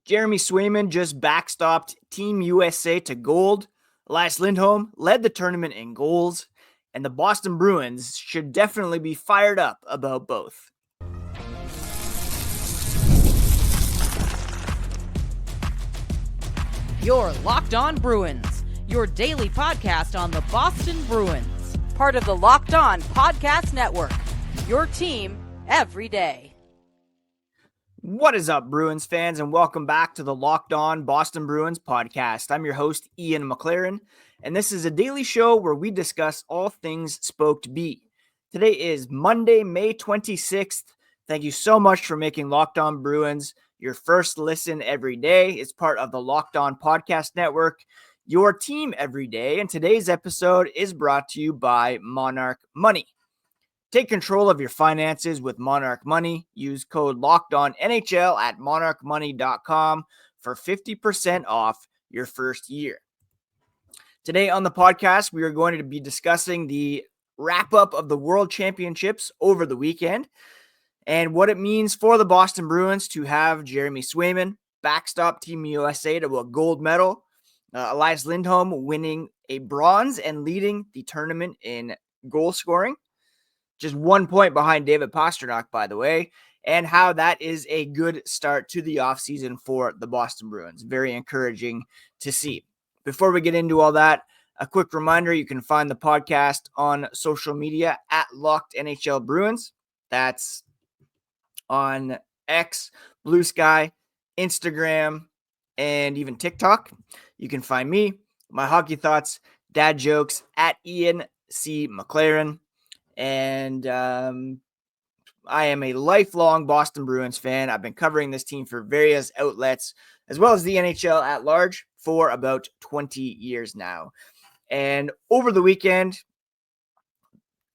Jeremy Swayman just backstopped Team USA to gold. Elias Lindholm led the tournament in goals, and the Boston Bruins should definitely be fired up about both. You're Locked On Bruins, your daily podcast on the Boston Bruins. Part of the Locked On Podcast Network, your team every day. What is up, Bruins fans, and welcome back to the Locked On Boston Bruins podcast. I'm your host, Ian McLaren, and this is a daily show where we discuss all things Spoked B. Today is Monday, May 26th. Thank you so much for making Locked On Bruins your first listen every day. It's part of the Locked On Podcast Network, your team every day, and today's episode is brought to you by Monarch Money. Take control of your finances with Monarch Money. Use code LOCKEDONNHL at monarchmoney.com for 50% off your first year. Today on the podcast, we are going to be discussing the wrap-up of the World Championships over the weekend and what it means for the Boston Bruins to have Jeremy Swayman backstop Team USA to a gold medal, Elias Lindholm winning a bronze and leading the tournament in goal scoring. Just 1 point behind David Pastrnak, by the way, and how that is a good start to the offseason for the Boston Bruins. Very encouraging to see. Before we get into all that, a quick reminder, you can find the podcast on social media at Locked NHL Bruins. That's on X, Blue Sky, Instagram, and even TikTok. You can find me, my hockey thoughts, dad jokes at Ian C. McLaren. And I am a lifelong Boston Bruins fan. I've been covering this team for various outlets, as well as the NHL at large, for about 20 years now. And over the weekend,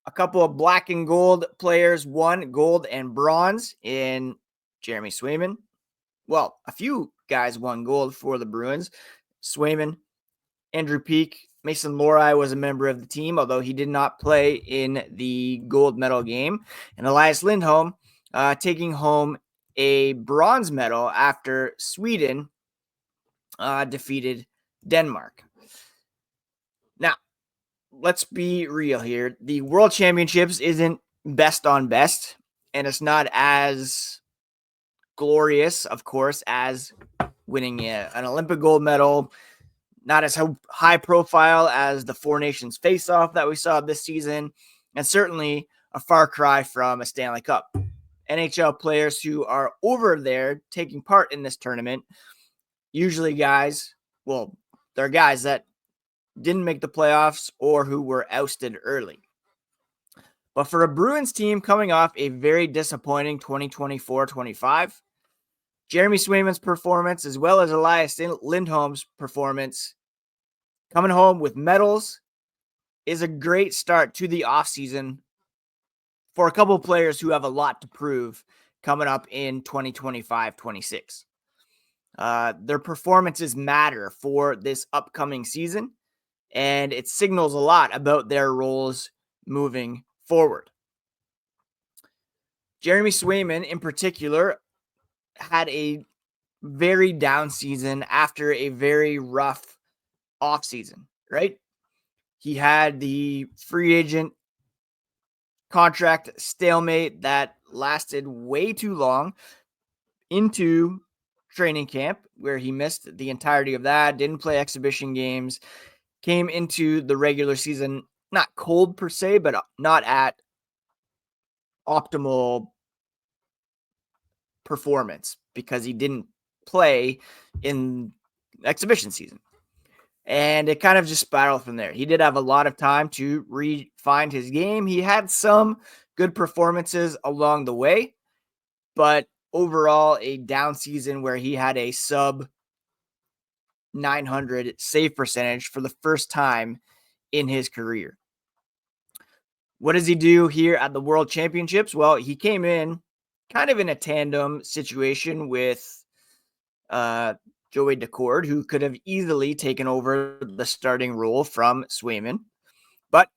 a couple of black and gold players won gold and bronze in Jeremy Swayman. Well, a few guys won gold for the Bruins. Swayman, Andrew Peeke, Mason Lohrei was a member of the team, although he did not play in the gold medal game. And Elias Lindholm taking home a bronze medal after Sweden defeated Denmark. Now, let's be real here. The World Championships isn't best on best, and it's not as glorious, of course, as winning an Olympic gold medal. Not as high profile as the Four Nations face-off that we saw this season, and certainly a far cry from a Stanley Cup. NHL players who are over there taking part in this tournament, usually they're guys that didn't make the playoffs or who were ousted early. But for a Bruins team coming off a very disappointing 2024-25, Jeremy Swayman's performance, as well as Elias Lindholm's performance, coming home with medals, is a great start to the offseason for a couple of players who have a lot to prove coming up in 2025-26. Their performances matter for this upcoming season, and it signals a lot about their roles moving forward. Jeremy Swayman, in particular, had a very down season after a very rough offseason, right? He had the free agent contract stalemate that lasted way too long into training camp, where he missed the entirety of that, didn't play exhibition games, came into the regular season not cold per se, but not at optimal performance because he didn't play in exhibition season. And it kind of just spiraled from there. He did have a lot of time to refine his game. He had some good performances along the way, but overall a down season where he had a sub 900 save percentage for the first time in his career. What does he do here at the World Championships? Well, he came in kind of in a tandem situation with Joey Daccord, who could have easily taken over the starting role from Swayman. But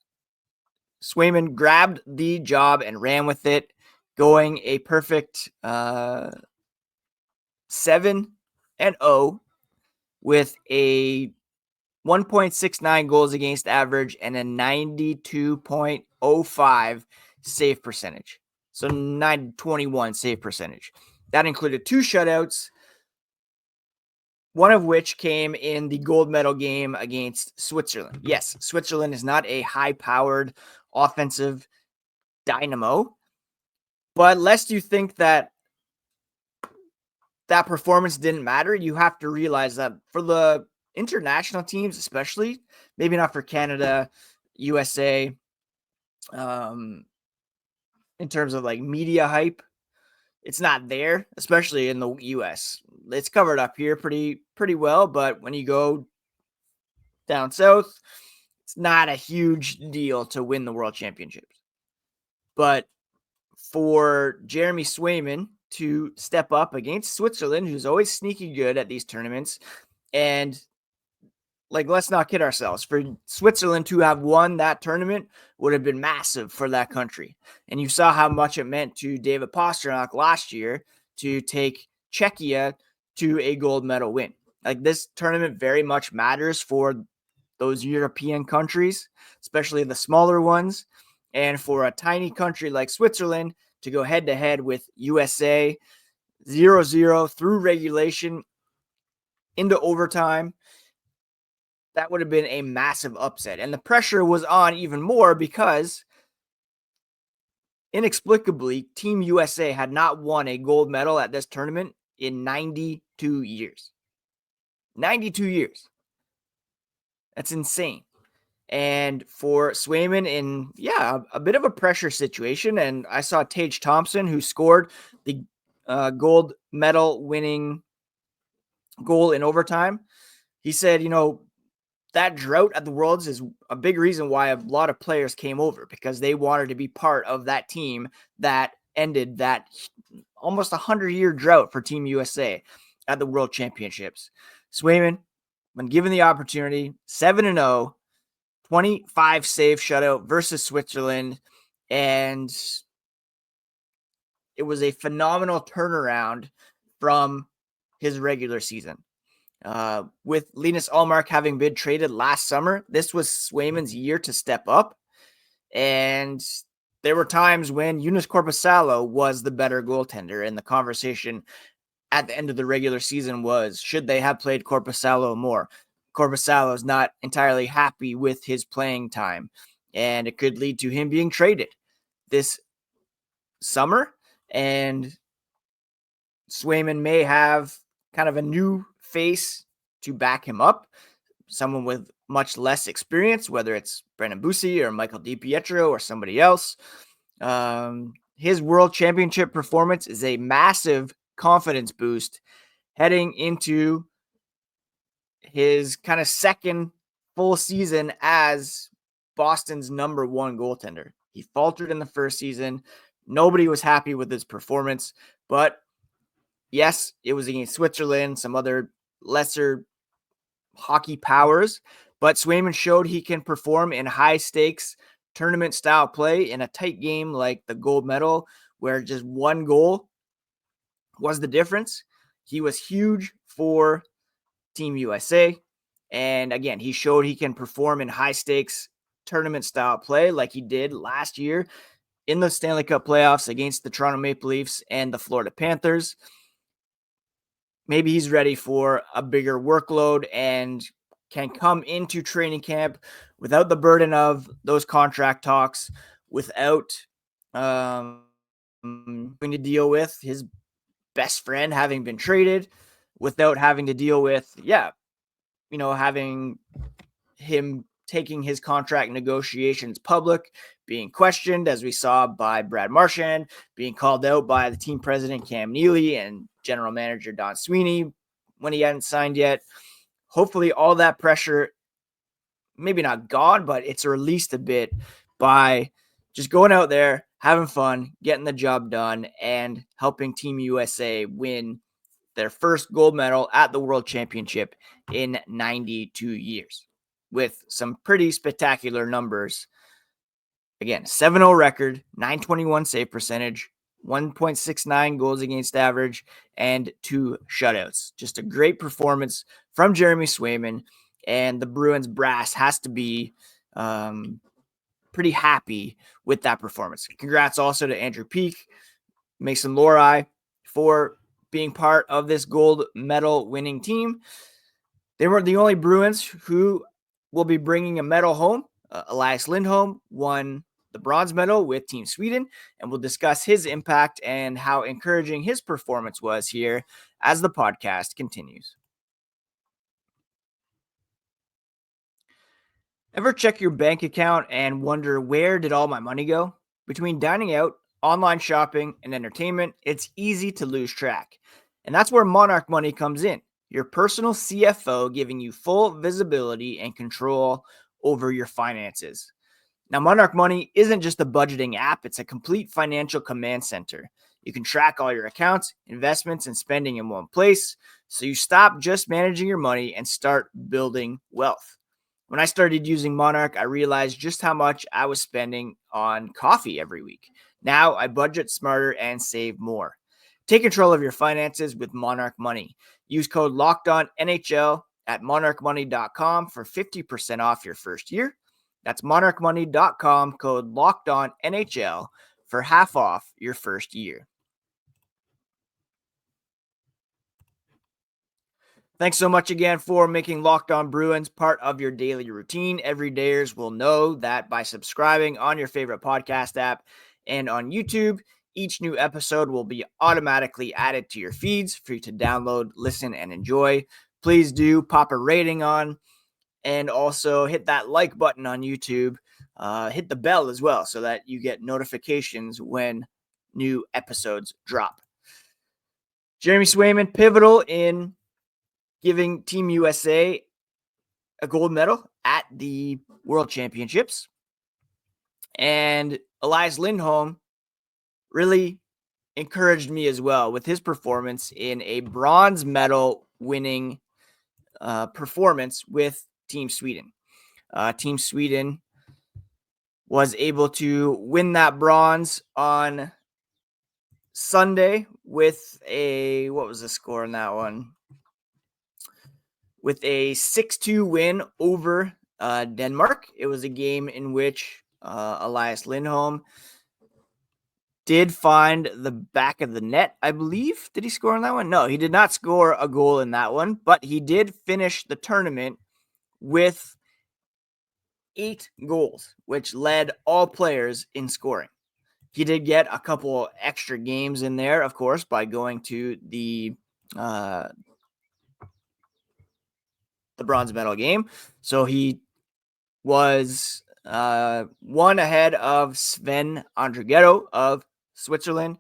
Swayman grabbed the job and ran with it, going a perfect 7 2-0 with a 1.69 goals against average and a 92.05 save percentage. So 921 save percentage. That included 2 shutouts, one of which came in the gold medal game against Switzerland. Yes, Switzerland is not a high-powered offensive dynamo, but lest you think that performance didn't matter, you have to realize that for the international teams, especially, maybe not for Canada, USA, in terms of like media hype, it's not there, especially in the US. It's covered up here pretty well, but when you go down south, it's not a huge deal to win the World Championships. But for Jeremy Swayman to step up against Switzerland, who's always sneaky good at these tournaments, and like, let's not kid ourselves, for Switzerland to have won that tournament would have been massive for that country. And you saw how much it meant to David Pastrnak last year to take Czechia to a gold medal win. Like, this tournament very much matters for those European countries, especially the smaller ones. And for a tiny country like Switzerland to go head-to-head with USA 0-0 through regulation into overtime, that would have been a massive upset. And the pressure was on even more because inexplicably, Team USA had not won a gold medal at this tournament in 92 years. 92 years. That's insane. And for Swayman in, a bit of a pressure situation. And I saw Tage Thompson, who scored the gold medal winning goal in overtime. He said, that drought at the Worlds is a big reason why a lot of players came over, because they wanted to be part of that team that ended that almost 100-year drought for Team USA at the World Championships. Swayman, when given the opportunity, 7-0, 25 save shutout versus Switzerland, and it was a phenomenal turnaround from his regular season. With Linus Ullmark having been traded last summer, this was Swayman's year to step up. And there were times when Joonas Korpisalo was the better goaltender, and the conversation at the end of the regular season was, should they have played Korpisalo more? Korpisalo is not entirely happy with his playing time, and it could lead to him being traded this summer. And Swayman may have kind of a new face to back him up, someone with much less experience, whether it's Brendan Bussi or Michael DiPietro or somebody else. His World Championship performance is a massive confidence boost heading into his kind of second full season as Boston's number one goaltender. He faltered in the first season. Nobody was happy with his performance, but yes, it was against Switzerland, some other lesser hockey powers, but Swayman showed he can perform in high stakes tournament style play in a tight game like the gold medal, where just one goal was the difference. He was huge for Team USA. And again, he showed he can perform in high stakes tournament style play like he did last year in the Stanley Cup playoffs against the Toronto Maple Leafs and the Florida Panthers. Maybe he's ready for a bigger workload and can come into training camp without the burden of those contract talks, without having to deal with his best friend having been traded, without having to deal with, having him taking his contract negotiations public, being questioned, as we saw by Brad Marchand, being called out by the team president, Cam Neely, and general manager, Don Sweeney, when he hadn't signed yet. Hopefully all that pressure, maybe not gone, but it's released a bit by just going out there, having fun, getting the job done, and helping Team USA win their first gold medal at the World Championship in 92 years with some pretty spectacular numbers. Again, 7-0 record, 921 save percentage, 1.69 goals against average, and 2 shutouts. Just a great performance from Jeremy Swayman, and the Bruins brass has to be pretty happy with that performance. Congrats also to Andrew Peeke, Mason Lohrei for being part of this gold medal winning team. They weren't the only Bruins who will be bringing a medal home. Elias Lindholm won the bronze medal with Team Sweden, and we'll discuss his impact and how encouraging his performance was here as the podcast continues. Ever check your bank account and wonder, where did all my money go? Between dining out, online shopping, and entertainment, it's easy to lose track. And that's where Monarch Money comes in, your personal CFO giving you full visibility and control over your finances. Now, Monarch Money isn't just a budgeting app, it's a complete financial command center. You can track all your accounts, investments, and spending in one place, so you stop just managing your money and start building wealth. When I started using Monarch, I realized just how much I was spending on coffee every week. Now I budget smarter and save more. Take control of your finances with Monarch Money. Use code LOCKEDONNHL at monarchmoney.com for 50% off your first year. That's monarchmoney.com, code LOCKEDONNHL for half off your first year. Thanks so much again for making Locked On Bruins part of your daily routine. Everydayers will know that by subscribing on your favorite podcast app and on YouTube, each new episode will be automatically added to your feeds for you to download, listen, and enjoy. Please do pop a rating on, and also hit that like button on YouTube. Hit the bell as well so that you get notifications when new episodes drop. Jeremy Swayman, pivotal in giving Team USA a gold medal at the World Championships. And Elias Lindholm really encouraged me as well with his performance in a bronze medal winning performance with Team Sweden. Team Sweden was able to win that bronze on Sunday with what was the score in that one? With a 6-2 win over Denmark. It was a game in which Elias Lindholm did find the back of the net, I believe. Did he score in that one? No, he did not score a goal in that one, but he did finish the tournament with 8 goals, which led all players in scoring. He did get a couple extra games in there, of course, by going to the bronze medal game. So he was one ahead of Sven Andrighetto of Switzerland,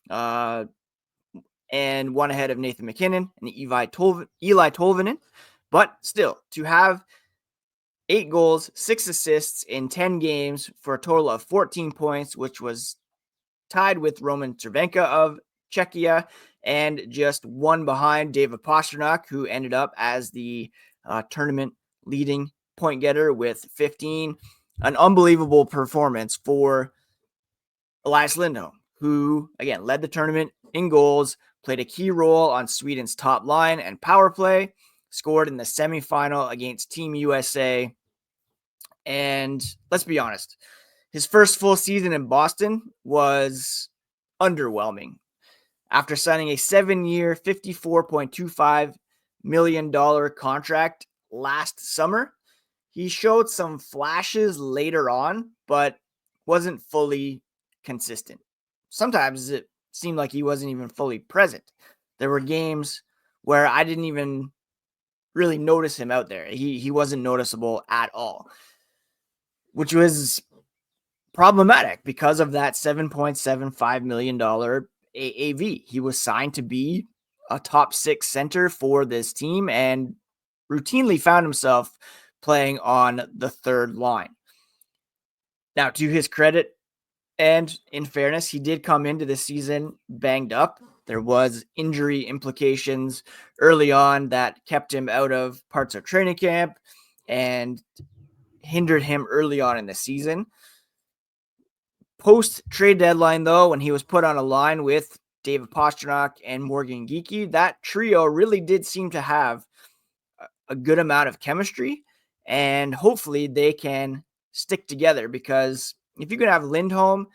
and one ahead of Nathan MacKinnon and Eli Tolvanen. But still, to have 8 goals, 6 assists in 10 games for a total of 14 points, which was tied with Roman Cervenka of Czechia, and just one behind David Pastrnak, who ended up as the tournament leading point getter with 15. An unbelievable performance for Elias Lindholm, who, again, led the tournament in goals, played a key role on Sweden's top line and power play, scored in the semifinal against Team USA. And let's be honest, his first full season in Boston was underwhelming. After signing a 7-year, $54.25 million contract last summer, he showed some flashes later on, but wasn't fully consistent. Sometimes it seemed like he wasn't even fully present. There were games where I didn't even really notice him out there. He wasn't noticeable at all, which was problematic because of that $7.75 million AAV. He was signed to be a top 6 center for this team and routinely found himself playing on the third line. Now, to his credit, and in fairness, he did come into the season banged up. There was injury implications early on that kept him out of parts of training camp and hindered him early on in the season. Post-trade deadline, though, when he was put on a line with David Pastrnak and Morgan Geekie, that trio really did seem to have a good amount of chemistry, and hopefully they can stick together, because if you can have Lindholm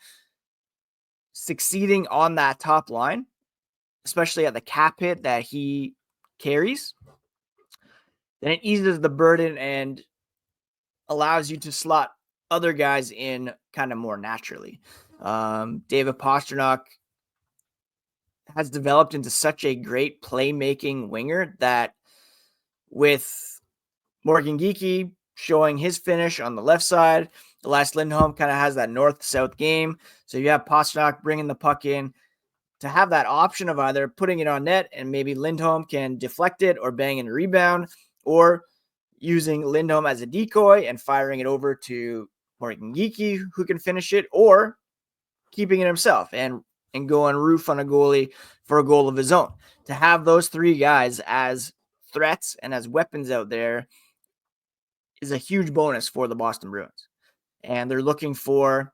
succeeding on that top line, especially at the cap hit that he carries, then it eases the burden and allows you to slot other guys in kind of more naturally. David Pastrnak has developed into such a great playmaking winger that, with Morgan Geekie showing his finish on the left side, Elias Lindholm kind of has that north-south game. So you have Pastrnak bringing the puck in to have that option of either putting it on net and maybe Lindholm can deflect it or bang in a rebound, or using Lindholm as a decoy and firing it over to Morgan Geekie, who can finish it, or keeping it himself and going roof on a goalie for a goal of his own. To have those three guys as threats and as weapons out there is a huge bonus for the Boston Bruins. And they're looking for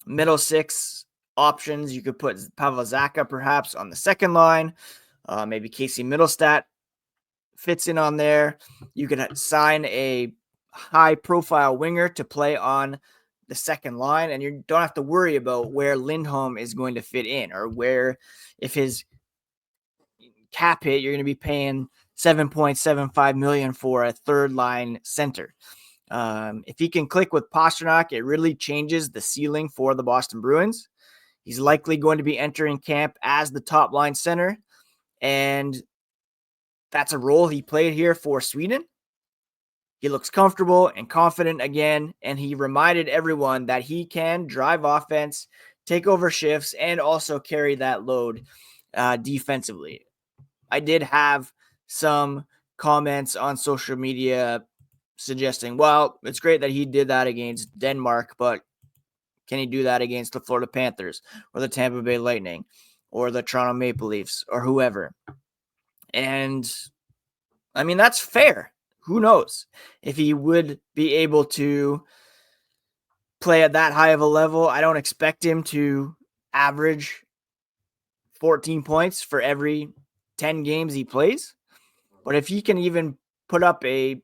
middle six options. You could put Pavel Zacha perhaps on the second line. Maybe Casey Middlestat fits in on there. You could sign a high-profile winger to play on the second line, and you don't have to worry about where Lindholm is going to fit in, or where, if his cap hit, you're going to be paying $7.75 million for a third-line center. If he can click with Pastrnak, it really changes the ceiling for the Boston Bruins. He's likely going to be entering camp as the top line center, and that's a role he played here for Sweden. He looks comfortable and confident again, and he reminded everyone that he can drive offense, take over shifts, and also carry that load defensively. I did have some comments on social media suggesting, well, it's great that he did that against Denmark, but can he do that against the Florida Panthers or the Tampa Bay Lightning or the Toronto Maple Leafs or whoever? And I mean, that's fair. Who knows if he would be able to play at that high of a level. I don't expect him to average 14 points for every 10 games he plays. But if he can even put up a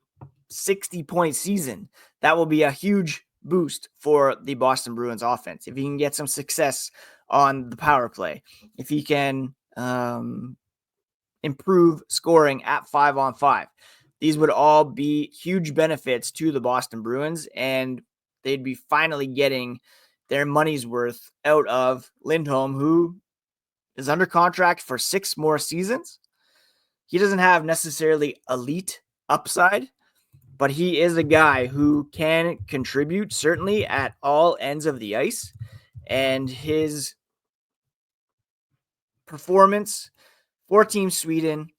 60-point season, that will be a huge boost for the Boston Bruins offense. If he can get some success on the power play, if he can improve scoring at 5-on-5, these would all be huge benefits to the Boston Bruins, and they'd be finally getting their money's worth out of Lindholm, who is under contract for 6 more seasons. He doesn't have necessarily elite upside, but he is a guy who can contribute, certainly at all ends of the ice. And his performance for Team Sweden,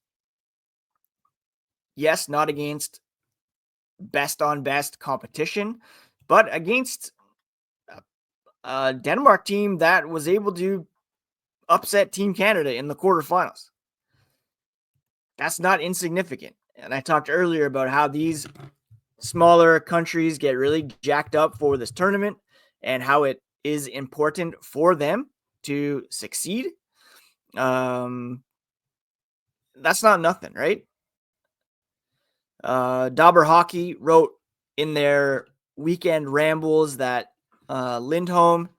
yes, not against best on best competition, but against a Denmark team that was able to upset Team Canada in the quarterfinals. That's not insignificant. And I talked earlier about how these smaller countries get really jacked up for this tournament and how it is important for them to succeed. That's not nothing, right? Dauber Hockey wrote in their weekend rambles that Lindholm,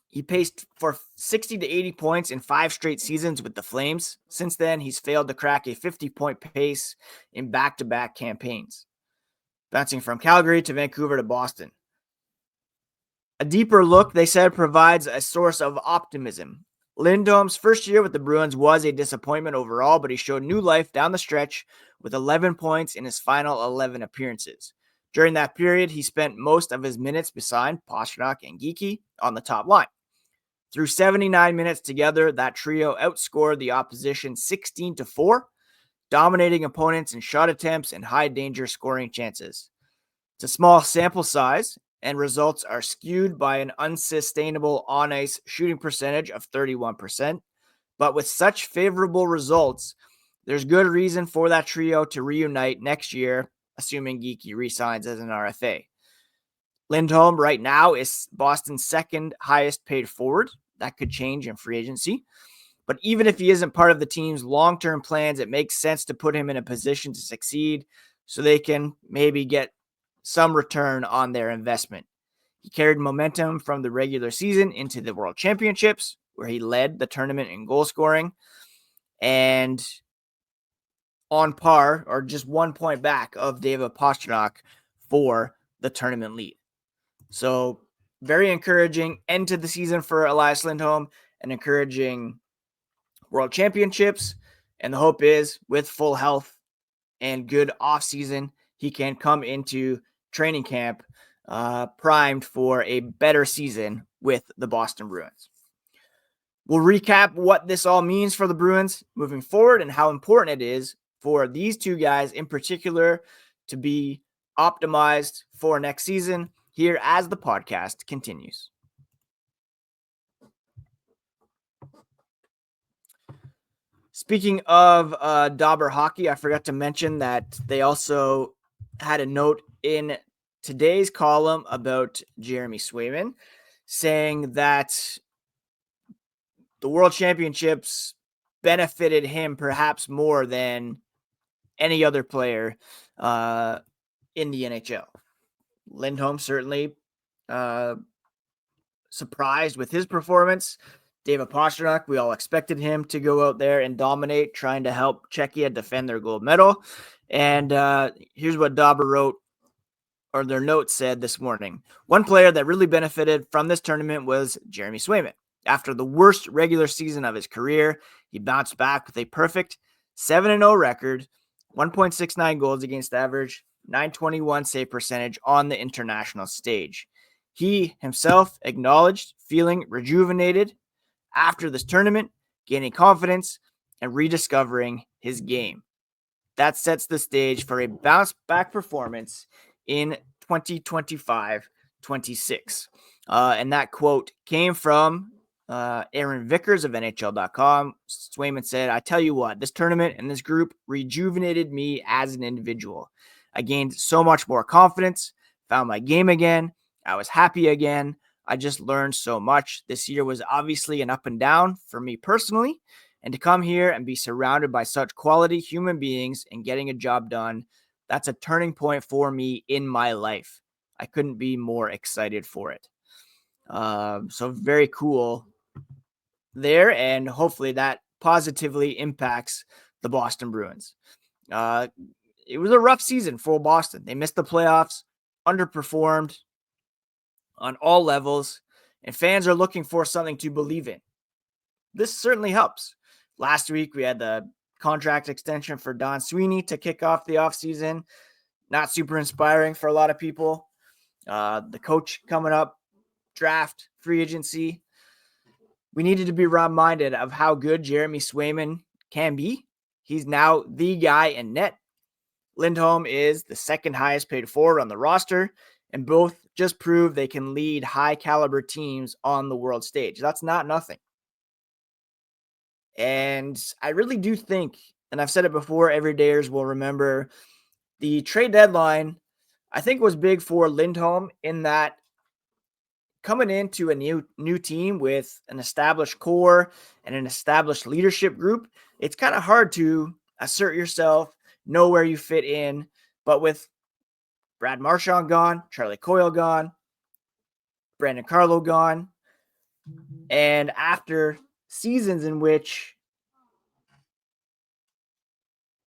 he paced for 60 to 80 points in 5 straight seasons with the Flames. Since then, he's failed to crack a 50-point pace in back-to-back campaigns, bouncing from Calgary to Vancouver to Boston. A deeper look, they said, provides a source of optimism. Lindholm's first year with the Bruins was a disappointment overall, but he showed new life down the stretch with 11 points in his final 11 appearances. During that period, he spent most of his minutes beside Pastrnak and Geekie on the top line. Through 79 minutes together, that trio outscored the opposition 16-4, dominating opponents in shot attempts and high-danger scoring chances. It's a small sample size, and results are skewed by an unsustainable on-ice shooting percentage of 31%. But with such favorable results, there's good reason for that trio to reunite next year, assuming Geekie re-signs as an RFA. Lindholm right now is Boston's second highest paid forward. That could change in free agency. But even if he isn't part of the team's long-term plans, it makes sense to put him in a position to succeed so they can maybe get some return on their investment. He carried momentum from the regular season into the World Championships, where he led the tournament in goal scoring, and on par or just 1 point back of David Pastrnak for the tournament lead. So very encouraging end to the season for Elias Lindholm, and encouraging World Championships. And the hope is with full health and good offseason, he can come into training camp primed for a better season with the Boston Bruins. We'll recap what this all means for the Bruins moving forward and how important it is for these two guys in particular to be optimized for next season here as the podcast continues. Speaking of Dauber hockey, I forgot to mention that they also had a note in today's column about Jeremy Swayman, saying that the World Championships benefited him perhaps more than any other player in the NHL. Lindholm certainly surprised with his performance. David Pastrnak, we all expected him to go out there and dominate, trying to help Czechia defend their gold medal. And here's what Dauber wrote, or their note said this morning. One player that really benefited from this tournament was Jeremy Swayman. After the worst regular season of his career, he bounced back with a perfect 7-0 record, 1.69 goals against average, 921 save percentage on the international stage. He himself acknowledged feeling rejuvenated after this tournament, gaining confidence and rediscovering his game. That sets the stage for a bounce-back performance in 2025-26. And that quote came from Aaron Vickers of NHL.com. Swayman said, "I tell you what, this tournament and this group rejuvenated me as an individual. I gained so much more confidence, found my game again. I was happy again. I just learned so much. This year was obviously an up and down for me personally, and to come here and be surrounded by such quality human beings and getting a job done, that's a turning point for me in my life. I couldn't be more excited for it." So very cool there, and hopefully that positively impacts the Boston Bruins. It was a rough season for Boston. They missed the playoffs, underperformed on all levels, and fans are looking for something to believe in. This certainly helps. Last week, we had the contract extension for Don Sweeney to kick off the offseason. Not super inspiring for a lot of people. The coach coming up, draft, free agency. We needed to be reminded of how good Jeremy Swayman can be. He's now the guy in net. Lindholm is the second highest paid forward on the roster, and both just prove they can lead high caliber teams on the world stage. That's not nothing. And I really do think, and I've said it before, everydayers will remember the trade deadline, I think was big for Lindholm in that coming into a new team with an established core and an established leadership group, it's kind of hard to assert yourself, know where you fit in. But with Brad Marchand gone, Charlie Coyle gone, Brandon Carlo gone, and after seasons in which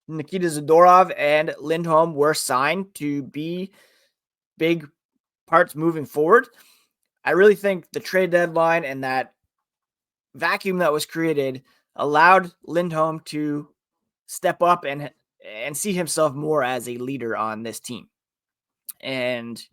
Nikita Zadorov and Lindholm were signed to be big parts moving forward, I really think the trade deadline and that vacuum that was created allowed Lindholm to step up and see himself more as a leader on this team. And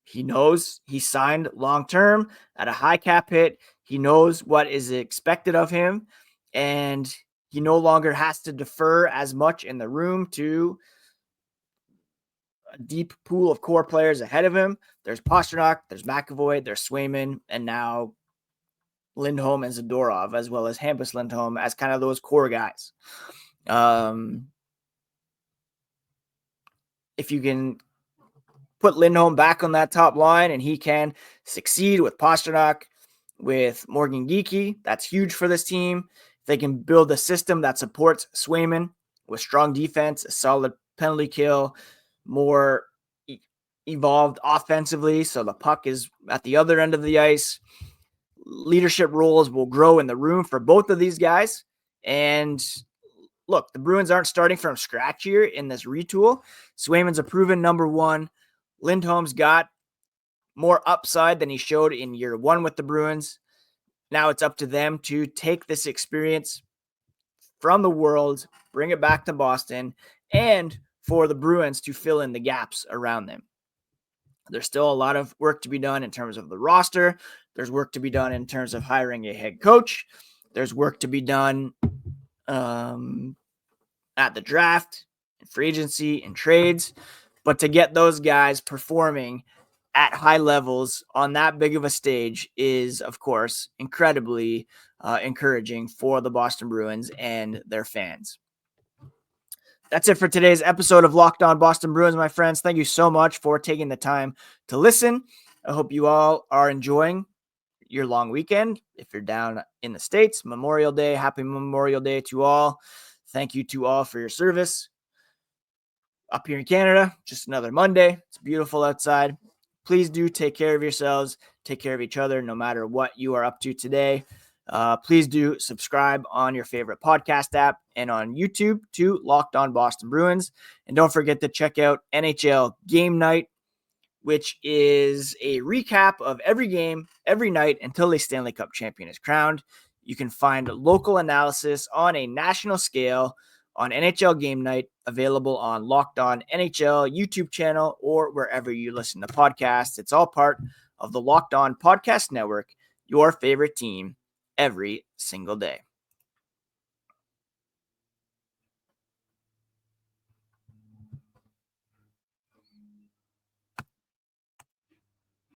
he knows he signed long-term at a high cap hit. He knows what is expected of him, and he no longer has to defer as much in the room to a deep pool of core players ahead of him. There's Pastrnak, there's McAvoy, there's Swayman, and now Lindholm and Zadorov, as well as Hampus Lindholm as kind of those core guys. If you can put Lindholm back on that top line and he can succeed with Pastrnak, with Morgan Geekie. That's huge for this team. If they can build a system that supports Swayman with strong defense, a solid penalty kill, more evolved offensively, so the puck is at the other end of the ice. Leadership roles will grow in the room for both of these guys. And look, the Bruins aren't starting from scratch here in this retool. Swayman's a proven number one. Lindholm's got more upside than he showed in year one with the Bruins. Now it's up to them to take this experience from the world, bring it back to Boston, and for the Bruins to fill in the gaps around them. There's still a lot of work to be done in terms of the roster. There's work to be done in terms of hiring a head coach. There's work to be done at the draft, in free agency, and trades. But to get those guys performing at high levels on that big of a stage is, of course, incredibly encouraging for the Boston Bruins and their fans. That's it for today's episode of Locked On Boston Bruins, my friends. Thank you so much for taking the time to listen. I hope you all are enjoying your long weekend. If you're down in the States, Memorial Day, happy Memorial Day to all. Thank you to all for your service. Up here in Canada, just another Monday. It's beautiful outside. Please do take care of yourselves. Take care of each other no matter what you are up to today. Please do subscribe on your favorite podcast app and on YouTube to Locked On Boston Bruins. And don't forget to check out NHL Game Night, which is a recap of every game, every night until a Stanley Cup champion is crowned. You can find local analysis on a national scale on NHL Game Night, available on Locked On NHL YouTube channel or wherever you listen to podcasts. It's all part of the Locked On Podcast Network, your favorite team every single day.